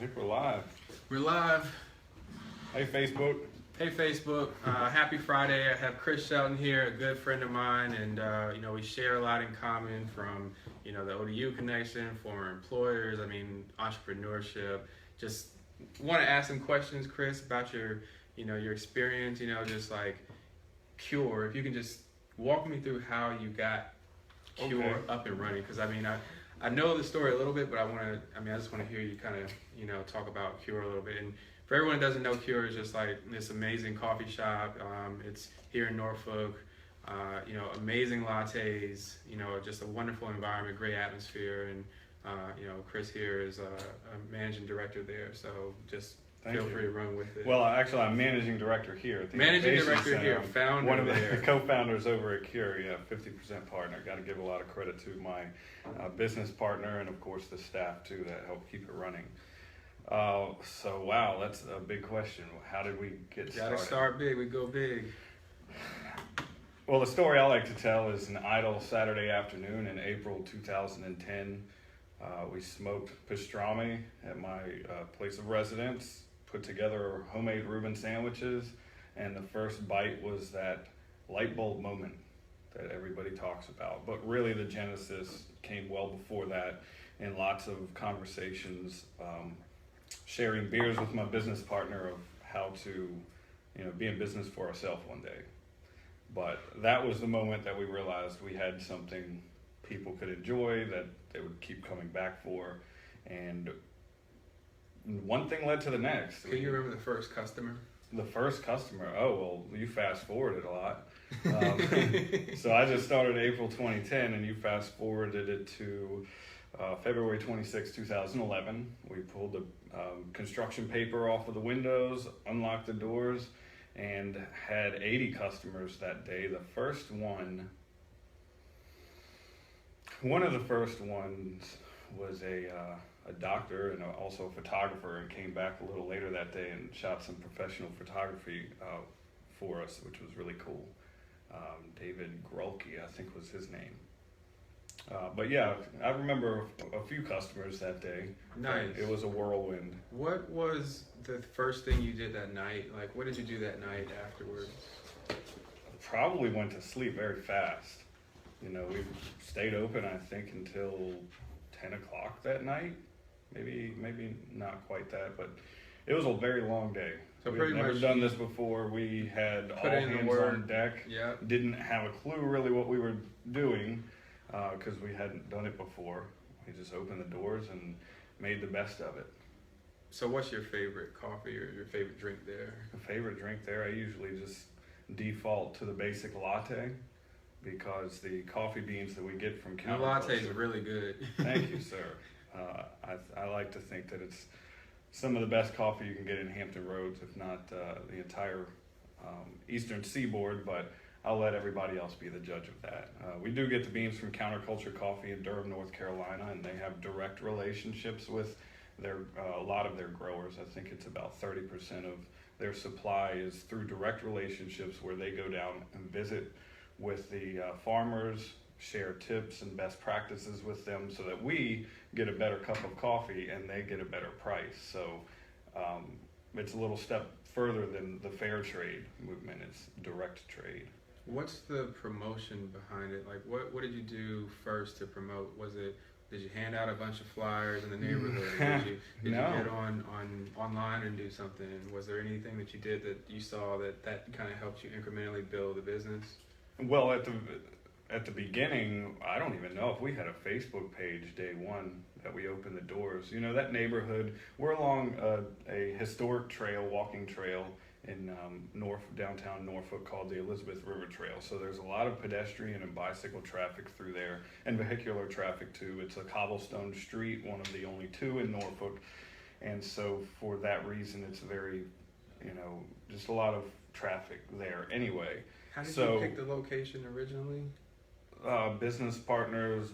I think we're live. We're live. Hey, Facebook. Hey, Facebook. Happy Friday. I have Chris Shelton here, a good friend of mine, and we share a lot in common from the ODU connection, former employers. Entrepreneurship. Just want to ask some questions, Chris, about your experience. Just like Cure. If you can just walk me through how you got Cure up and running, because I know the story a little bit, but I just want to hear you kind of, talk about Cure a little bit. And for everyone that doesn't know, Cure is just like this amazing coffee shop. It's here in Norfolk, amazing lattes, just a wonderful environment, great atmosphere. And, Chris here is a managing director there. So just feel free to run with it. Well, actually, I'm managing director here at the Managing Innovation director Center. here, founder One of the there. co-founders over at Cure, 50% partner. Got to give a lot of credit to my business partner and, of course, the staff, too, that helped keep it running. Wow, that's a big question. How did we get started? Gotta start big, we go big. Well, the story I like to tell is an idle Saturday afternoon in April 2010. We smoked pastrami at my place of residence, put together homemade Reuben sandwiches, and the first bite was that light bulb moment that everybody talks about. But really the genesis came well before that, in lots of conversations, sharing beers with my business partner of how to be in business for ourselves one day. But that was the moment that we realized we had something people could enjoy, that they would keep coming back for, and one thing led to the next. Can you remember the first customer? The first customer? Oh, well, you fast forwarded a lot. So I just started April 2010, and you fast forwarded it to February 26, 2011. We pulled the construction paper off of the windows, unlocked the doors, and had 80 customers that day. The first one of the first ones was a doctor and also a photographer, and came back a little later that day and shot some professional photography for us, which was really cool. David Grolke, I think was his name. But yeah, I remember a few customers that day. Nice. It was a whirlwind. What was the first thing you did that night? Like, what did you do that night afterwards? Probably went to sleep very fast. We stayed open, I think, until 10 o'clock that night. Maybe not quite that, but it was a very long day. So We've never done this before. We had all hands on deck. Yeah. Didn't have a clue really what we were doing because we hadn't done it before. We just opened the doors and made the best of it. So what's your favorite coffee or your favorite drink there? The favorite drink there, I usually just default to the basic latte, because the coffee beans that we get from Your latte is really good. Thank you, sir. I like to think that it's some of the best coffee you can get in Hampton Roads, if not the entire eastern seaboard, but I'll let everybody else be the judge of that. We do get the beans from Counterculture Coffee in Durham, North Carolina, and they have direct relationships with a lot of their growers. I think it's about 30% of their supply is through direct relationships, where they go down and visit with the farmers, share tips and best practices with them, so that we get a better cup of coffee and they get a better price. So it's a little step further than the fair trade movement. It's direct trade. What's the promotion behind it? Like, what did you do first to promote? Did you hand out a bunch of flyers in the neighborhood? Did you get on online and do something? Was there anything that you did that you saw that kind of helped you incrementally build the business? Well, at the beginning, I don't even know if we had a Facebook page day one that we opened the doors. That neighborhood, we're along a historic trail, walking trail in downtown Norfolk called the Elizabeth River Trail. So there's a lot of pedestrian and bicycle traffic through there, and vehicular traffic too. It's a cobblestone street, one of the only two in Norfolk. And so for that reason, it's very, just a lot of traffic there anyway. How did you pick the location originally? Business partners.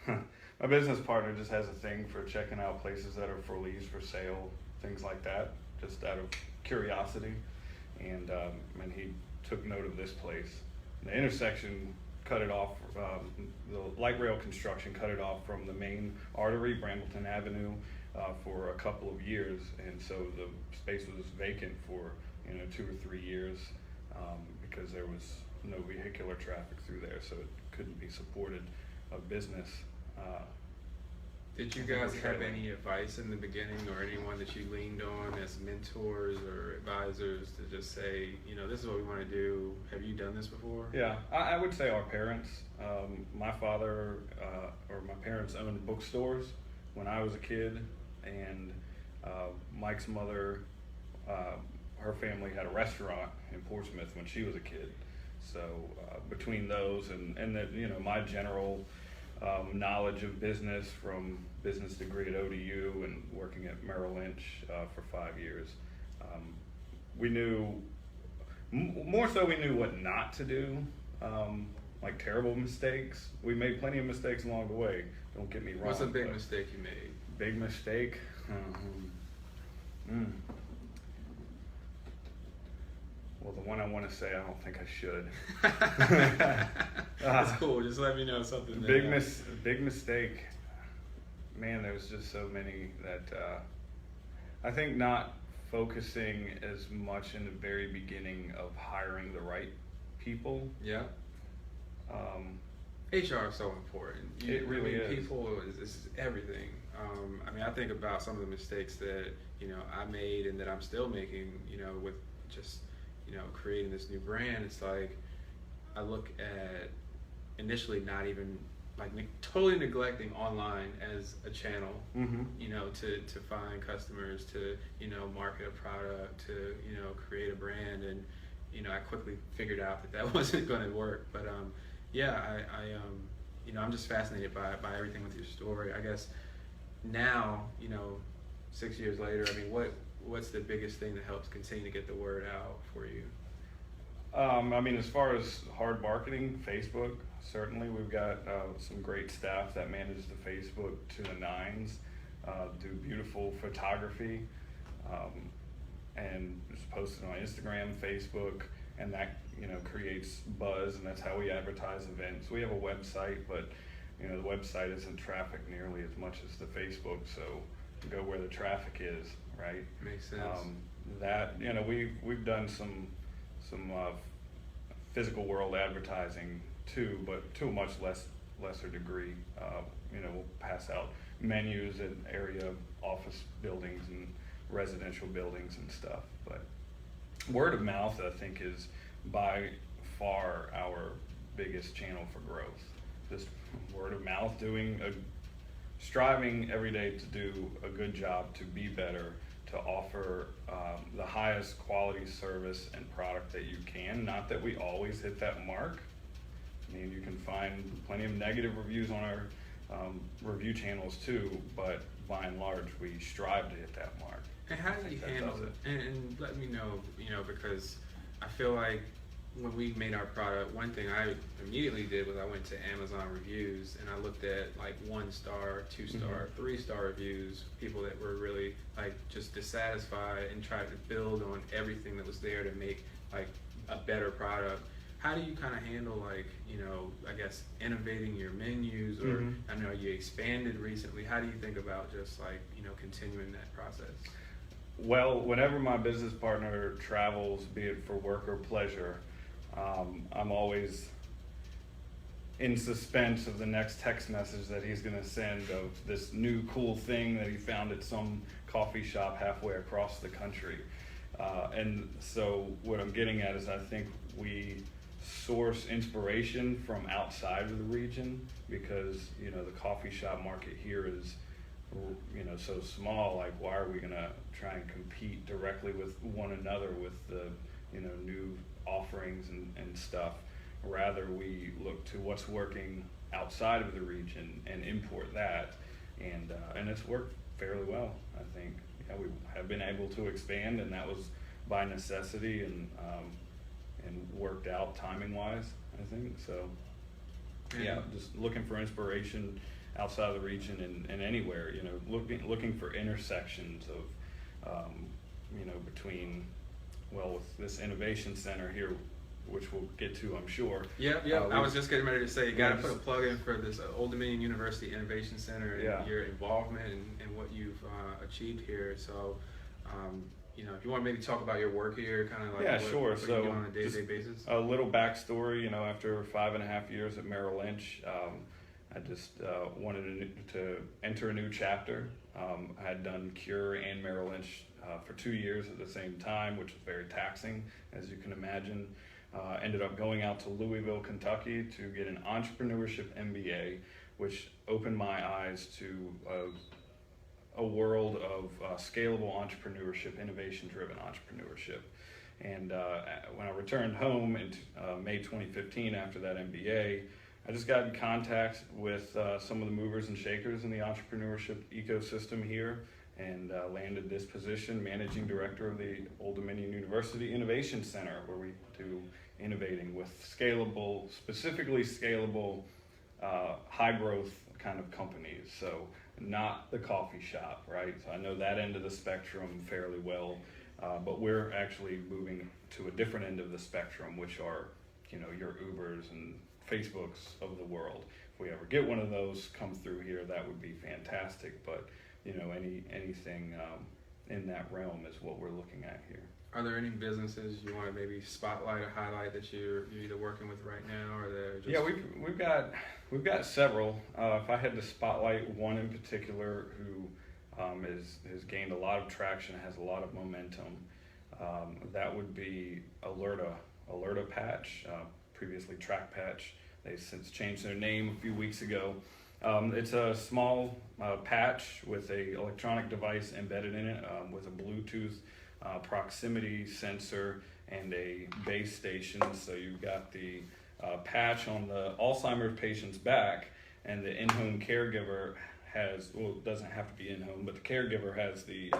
My business partner just has a thing for checking out places that are for lease, for sale, things like that, just out of curiosity. And he took note of this place. The intersection cut it off, the light rail construction cut it off from the main artery, Brambleton Avenue, for a couple of years, and so the space was vacant for 2 or 3 years because there was no vehicular traffic through there, so it couldn't be supported a business. Did you guys have any advice in the beginning, or anyone that you leaned on as mentors or advisors to just say, this is what we want to do? Have you done this before? Yeah, I would say our parents. My father or my parents owned bookstores when I was a kid, and Mike's mother, her family had a restaurant in Portsmouth when she was a kid. So between those and my general knowledge of business from business degree at ODU and working at Merrill Lynch for 5 years, we knew more so we knew what not to do, like terrible mistakes. We made plenty of mistakes along the way, don't get me wrong. What's a big mistake you made? Big mistake? Well, the one I want to say, I don't think I should. That's cool. Just let me know something. Big mistake. Man, there's just so many that I think not focusing as much in the very beginning of hiring the right people. Yeah. HR is so important. It really is. People is everything. I think about some of the mistakes that I made and that I'm still making. With just creating this new brand. It's like I look at initially not even like totally neglecting online as a channel. Mm-hmm. To find customers, to market a product, to create a brand, and I quickly figured out that wasn't going to work. But I'm just fascinated by everything with your story. I guess now 6 years later, what's the biggest thing that helps continue to get the word out for you? As far as hard marketing, Facebook, certainly. We've got some great staff that manage the Facebook to the nines, do beautiful photography, and just post it on Instagram, Facebook, and that creates buzz, and that's how we advertise events. We have a website, but the website isn't trafficked nearly as much as the Facebook, so go where the traffic is, right? Makes sense. We've done some physical world advertising too, but to a much lesser degree. We'll pass out menus in area office buildings and residential buildings and stuff. But word of mouth, I think, is by far our biggest channel for growth. Just word of mouth, striving every day to do a good job, to be better, to offer the highest quality service and product that you can. Not that we always hit that mark. You can find plenty of negative reviews on our review channels too, but by and large, we strive to hit that mark. And how do you handle it? And let me know, because I feel like when we made our product, one thing I immediately did was I went to Amazon reviews and I looked at like 1-star, 2-star, 3-star reviews, people that were really like just dissatisfied, and tried to build on everything that was there to make like a better product. How do you kind of handle I guess innovating your menus, or I know you expanded recently. How do you think about just continuing that process? Well, whenever my business partner travels, be it for work or pleasure, I'm always in suspense of the next text message that he's going to send of this new cool thing that he found at some coffee shop halfway across the country. And so what I'm getting at is I think we source inspiration from outside of the region, because the coffee shop market here is so small. Like, why are we going to try and compete directly with one another with the new offerings and stuff? Rather, we look to what's working outside of the region and import that, and it's worked fairly well. I think we have been able to expand, and that was by necessity and worked out timing wise, I think. So just looking for inspiration outside of the region and anywhere, looking for intersections of between, with this innovation center here which we'll get to, I'm sure. Yep. I was just getting ready to say, you got to put a plug in for this Old Dominion University Innovation Center and your involvement and what you've achieved here. So, if you want to maybe talk about your work here, kind of like sure. What so you do on a day-to-day basis. A little backstory, after 5.5 years at Merrill Lynch, I just wanted to enter a new chapter. I had done Cure and Merrill Lynch for 2 years at the same time, which was very taxing, as you can imagine. Ended up going out to Louisville, Kentucky to get an entrepreneurship MBA, which opened my eyes to a world of scalable entrepreneurship, innovation-driven entrepreneurship. And when I returned home in May 2015 after that MBA, I just got in contact with some of the movers and shakers in the entrepreneurship ecosystem here and landed this position, Managing Director of the Old Dominion University Innovation Center, where we do innovating with specifically scalable, high growth kind of companies. So not the coffee shop, right? So I know that end of the spectrum fairly well, but we're actually moving to a different end of the spectrum, which are, your Ubers and Facebooks of the world. If we ever get one of those come through here, that would be fantastic. But anything in that realm is what we're looking at here. Are there any businesses you want to maybe spotlight or highlight that you're either working with right now, or they're just... Yeah, we've got several. If I had to spotlight one in particular who has gained a lot of traction, has a lot of momentum, that would be Alerta Patch, previously Track Patch. They've since changed their name a few weeks ago. It's a small patch with a electronic device embedded in it, with a Bluetooth proximity sensor and a base station. So you've got the patch on the Alzheimer's patient's back, and the in-home caregiver it doesn't have to be in-home, but the caregiver has the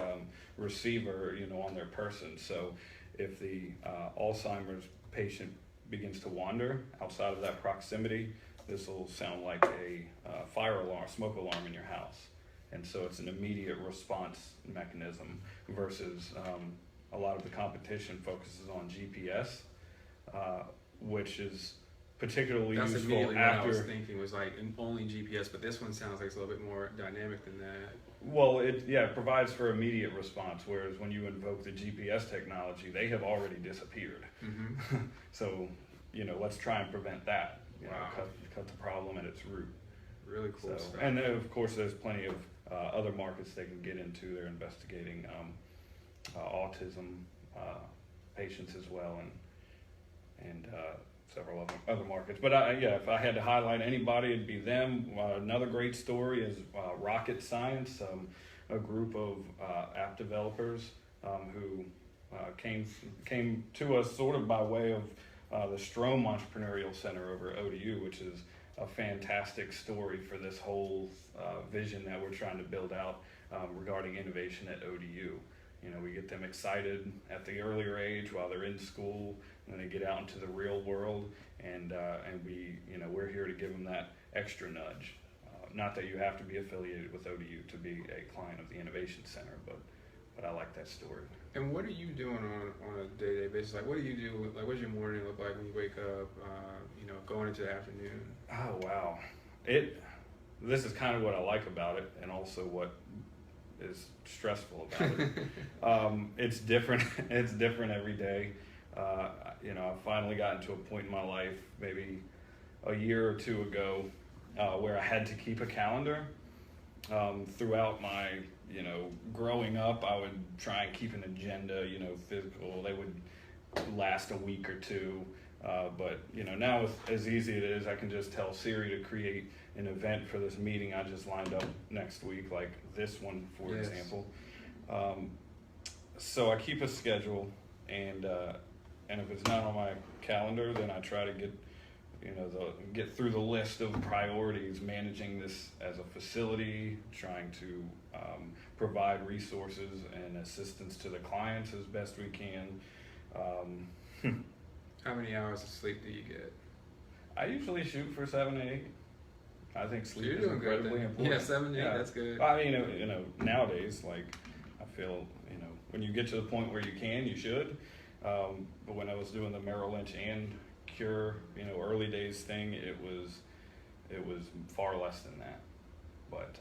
receiver, on their person. So if the Alzheimer's patient begins to wander outside of that proximity, this will sound like a fire alarm, smoke alarm in your house. And so it's an immediate response mechanism versus a lot of the competition focuses on GPS, which is particularly That's useful immediately after. What I was thinking was like only GPS, but this one sounds like it's a little bit more dynamic than that. Well, it provides for immediate response, whereas when you invoke the GPS technology, they have already disappeared. Mm-hmm. So, let's try and prevent that. Wow. Cut the problem at its root. Really cool stuff. And then, of course, there's plenty of other markets they can get into. They're investigating autism patients as well, and several other markets. But if I had to highlight anybody, it'd be them. Another great story is Rocket Science, a group of app developers who came to us sort of by way of the Strom Entrepreneurial Center over at ODU, which is a fantastic story for this whole vision that we're trying to build out regarding innovation at ODU. We get them excited at the earlier age while they're in school, and then they get out into the real world, and we're here to give them that extra nudge. Not that you have to be affiliated with ODU to be a client of the Innovation Center, but I like that story. And what are you doing on a day-to-day basis? Like, what do you do? Like, what does your morning look like when you wake up? Going into the afternoon. Oh wow, this is kind of what I like about it, and also what is stressful about it. It's different. It's different every day. I've finally gotten to a point in my life, maybe a year or two ago, where I had to keep a calendar. Throughout my, growing up, I would try and keep an agenda, physical. They would last a week or two. But now with as easy it is, I can just tell Siri to create an event for this meeting I just lined up next week, like this one, for example. So I keep a schedule, and if it's not on my calendar, then I try to get through the list of priorities, managing this as a facility, trying to provide resources and assistance to the clients as best we can. How many hours of sleep do you get? I usually shoot for 7 to 8. I think sleep is doing incredibly good important. Yeah, 7 to 8, that's good. I mean, nowadays, like, I feel, when you get to the point where you should, But when I was doing the Merrill Lynch and Cure, early days thing, it was far less than that. But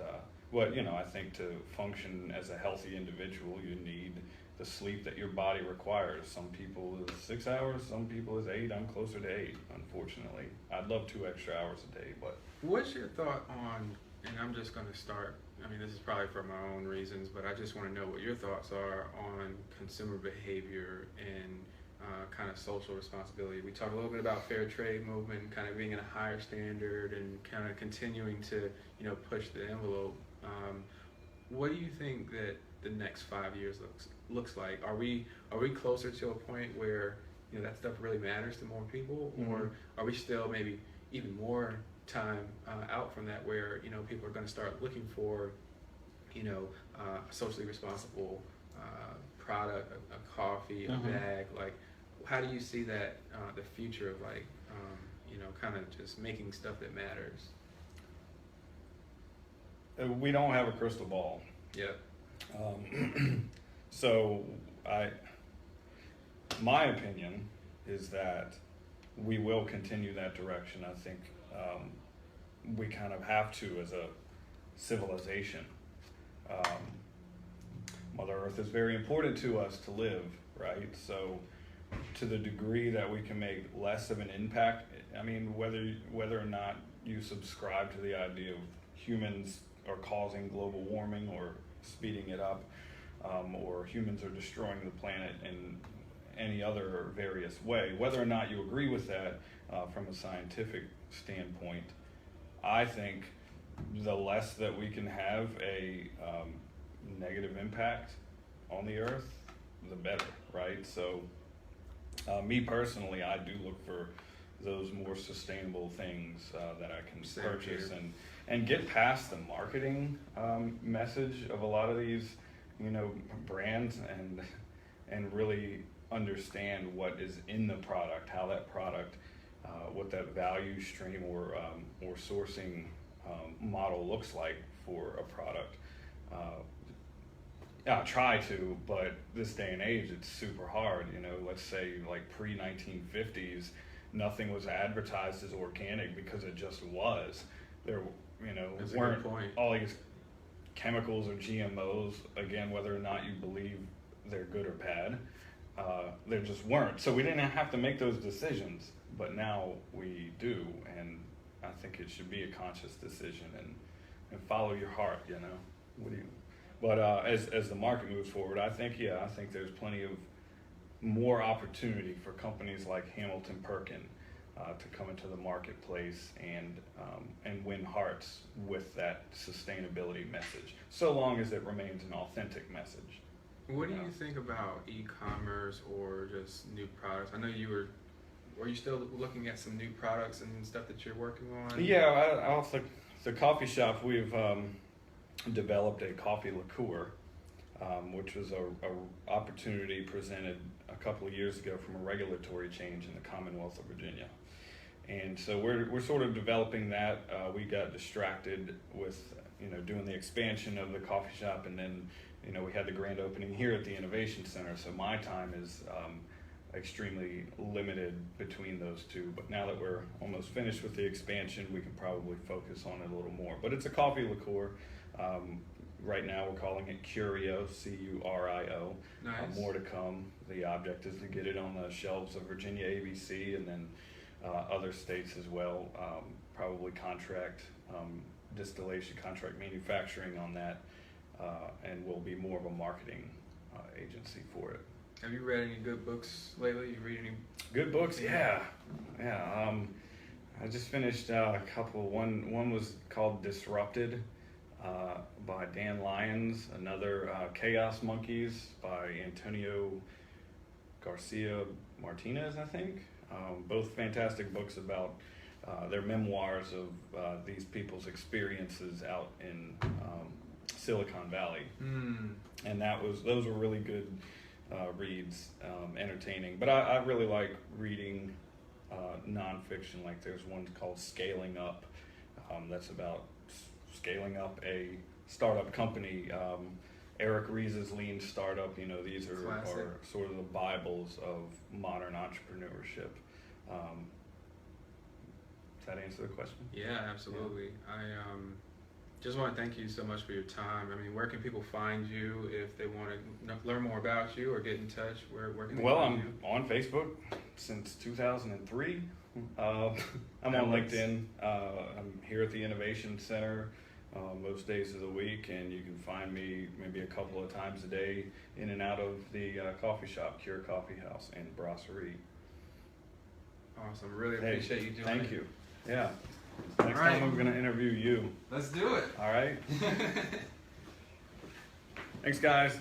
I think to function as a healthy individual, you need the sleep that your body requires. Some people is 6 hours, some people is 8. I'm closer to 8, unfortunately. I'd love 2 extra hours a day, but. What's your thought on, and I'm just going to start, I mean, this is probably for my own reasons, but I just want to know what your thoughts are on consumer behavior and kind of social responsibility. We talked a little bit about fair trade movement, kind of being at a higher standard and kind of continuing to, push the envelope. What do you think that the next 5 years looks like? Are we closer to a point where that stuff really matters to more people, or are we still maybe even more time out from that where people are going to start looking for a socially responsible product, a coffee, a bag? Like, how do you see that the future of kind of just making stuff that matters? We don't have a crystal ball. Yep. So my opinion is that we will continue that direction. I think we kind of have to as a civilization. Mother Earth is very important to us to live, right? So to the degree that we can make less of an impact, I mean, whether or not you subscribe to the idea of humans are causing global warming or speeding it up, or humans are destroying the planet in any other various way, whether or not you agree with that from a scientific standpoint, I think the less that we can have a negative impact on the earth, the better, right? So me personally, I do look for those more sustainable things that I can purchase and get past the marketing message of a lot of these, brands and really understand what is in the product, how that product, what that value stream or sourcing model looks like for a product. I try to, but this day and age, it's super hard. Let's say like pre-1950s, nothing was advertised as organic because it just was. There, weren't all these chemicals or GMOs. Again, whether or not you believe they're good or bad, there just weren't. So we didn't have to make those decisions, but now we do, and I think it should be a conscious decision and follow your heart. What do you? But as the market moves forward, I think there's plenty of more opportunity for companies like Hamilton Perkins to come into the marketplace and win hearts with that sustainability message, so long as it remains an authentic message. What do you think about e-commerce or just new products? I know are you still looking at some new products and stuff that you're working on? Yeah, I also, the coffee shop, we've developed a coffee liqueur, which was a opportunity presented a couple of years ago from a regulatory change in the Commonwealth of Virginia. And so we're sort of developing that. We got distracted with doing the expansion of the coffee shop, and then we had the grand opening here at the Innovation Center. So my time is extremely limited between those two. But now that we're almost finished with the expansion, we can probably focus on it a little more. But it's a coffee liqueur. Right now we're calling it Curio, C-U-R-I-O. Nice. More to come. The object is to get it on the shelves of Virginia ABC and then other states as well. Probably contract distillation, contract manufacturing on that, and we'll be more of a marketing agency for it. Have you read any good books lately? You read any good books? Yeah. I just finished a couple. One was called Disrupted by Dan Lyons. Another Chaos Monkeys by Antonio Garcia Martinez, I think. Both fantastic books about their memoirs of these people's experiences out in Silicon Valley. And those were really good reads, entertaining. But I really like reading nonfiction. Like there's one called Scaling Up, that's about scaling up a startup company Eric Ries's Lean Startup. You know, these are Classic. sort of the Bibles of modern entrepreneurship. Does that answer the question? Yeah, absolutely. I just want to thank you so much for your time. I mean, where can people find you if they want to learn more about you or get in touch? Where can they Well, find you? I'm on Facebook since 2003. I'm on LinkedIn. I'm here at the Innovation Center most days of the week, and you can find me maybe a couple of times a day in and out of the coffee shop, Cure Coffee House and Brasserie. Awesome. Really appreciate you doing it. Thank you. Yeah. Next right. time I'm going to interview you. Let's do it. All right. Thanks, guys.